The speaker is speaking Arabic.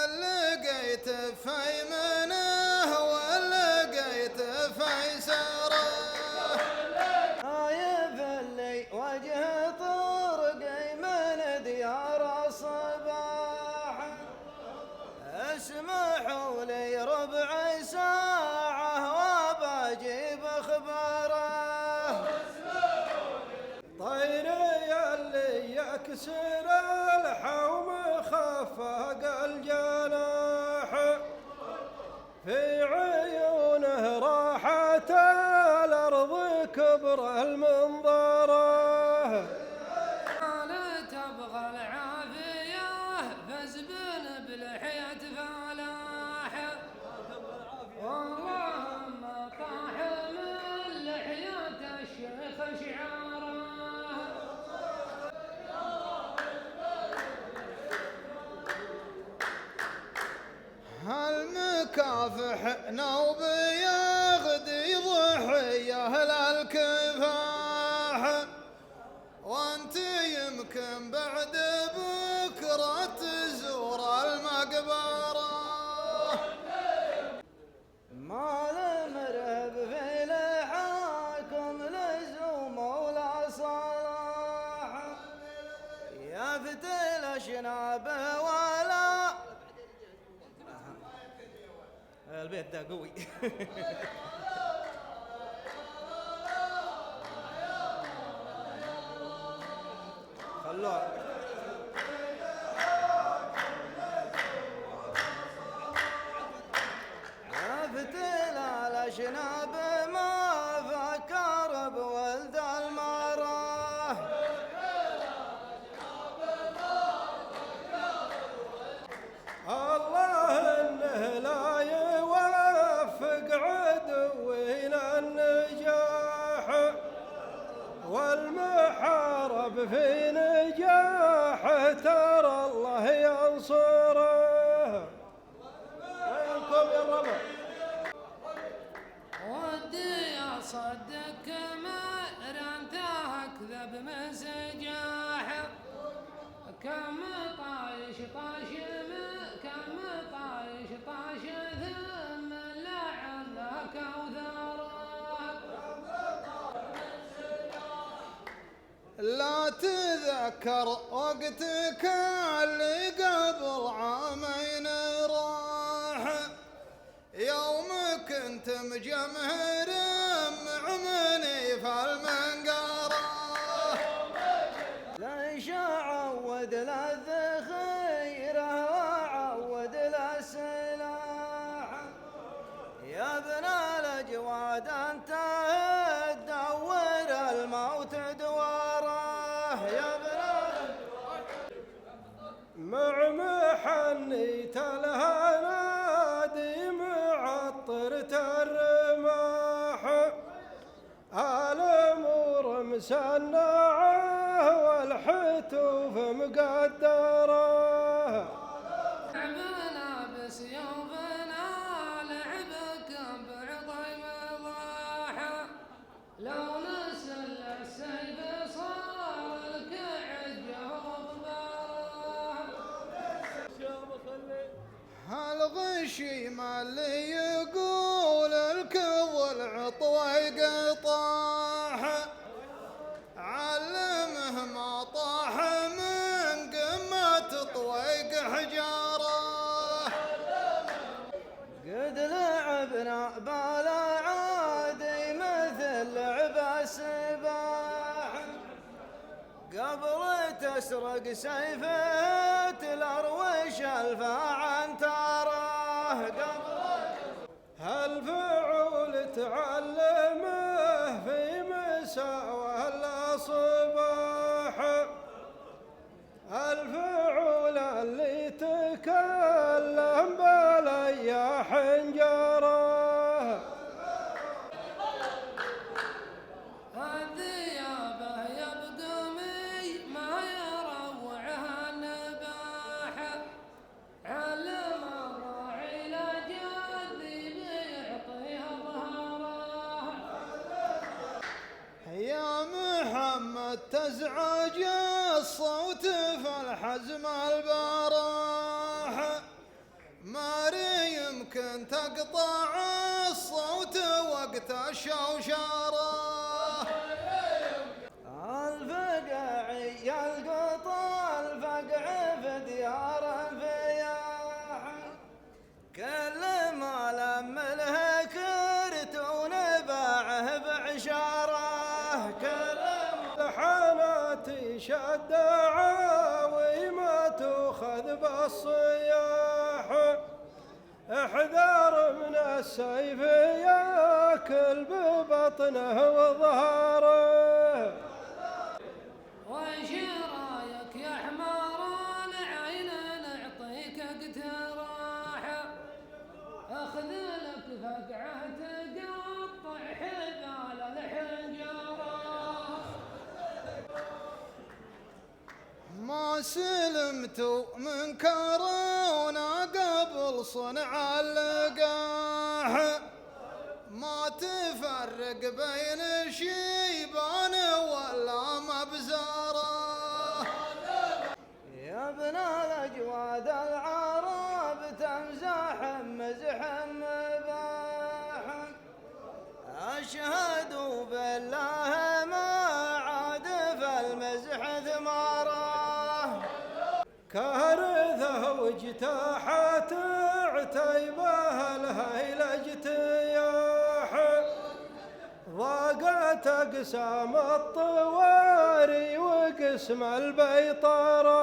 لقيت في منه ولقيت في سره خايف اللي وجه طرقي من ديار الصباح اسمحوا لي ربع ساعة وبجيب اخباره طيري اللي يكسر الحوم خفق الجناح في عيونه راحت الارض كبر المنظره انا تبغى العافيه فزبن بلحيه فلاح اللهم طاح من لحيه الشيخ شعاره هالمكافح نوب يغدي ضحيه للكفاح وانت يمكن بعد بكره تزور المقبره ما المرهب في لحاكم لزوم ولا صلاح يا فتل اشناب ولا البيت ده قوي خلوها يا فتل الاشناب ما فكر بولد المراه الله انه لا يوفق عدوي للنجاح والمحارب في نجاحه ترى الله ينصره وينكم يا الربع ودي اصدق مرنته اكذب مسجاح كم طايش كم طايش ثم لعلك وذرك لا تذكر وقتك اللي قبل عامين راح يوم كنت مجمهر معمني في المنقره ليش اعود للذخيره واعود للسلاح يا ابن الاجواد انت تدور الموت دواره يا ابن مع محنيت الهنادي معطرة الرماح الامور مسنعه والحتوف مقدره لعبنا بسيوفنا لعبك بعظيم ضاحى لو نسل السيف صار الكعجه وغباره هالغشيم اللي يقول الكظل عطوي قطاح علمه ما طاح من قمة طويق حجاره قد لعبنا بلا عادي مثل لعب السباح قبل تسرق سيفه تلروش الفاعن تراه قبل هالفعول تعلمه في مساوى الصباح الفعول اللي تكلم بلي حنجره الذيابه يبقمي ما يروعها النباح علم الراعي لجدي بيعطيها ظهره يا محمد تزعج الصوت في الحزم البار تقطع الصوت وقت الشوشرة. الفقعي يلقط الفقع في ديار الفياح، كل ما لم له كرت ونباعه بعشاره، كل الحانات شد عاوي ما تؤخذ بالصياح، احذر من السيف ياكل ببطنه وظهره. وش رايك يا حمار العين نعطيك اقتراح، اخذ لك فقعه تقطع حبال الحنجره. ما سلمت من كورونا قبل صنع اللقاح، ما تفرق بين شيبان ولا مبزره. يا ابن الاجواد العرب تمزح مزح مباح، اشهد بالله ما عاد في المزح ثماره. كارثة واجتاحت عتيبه الهيل اجتياح، ضاقت اقسام الطواري وقسم البيطره.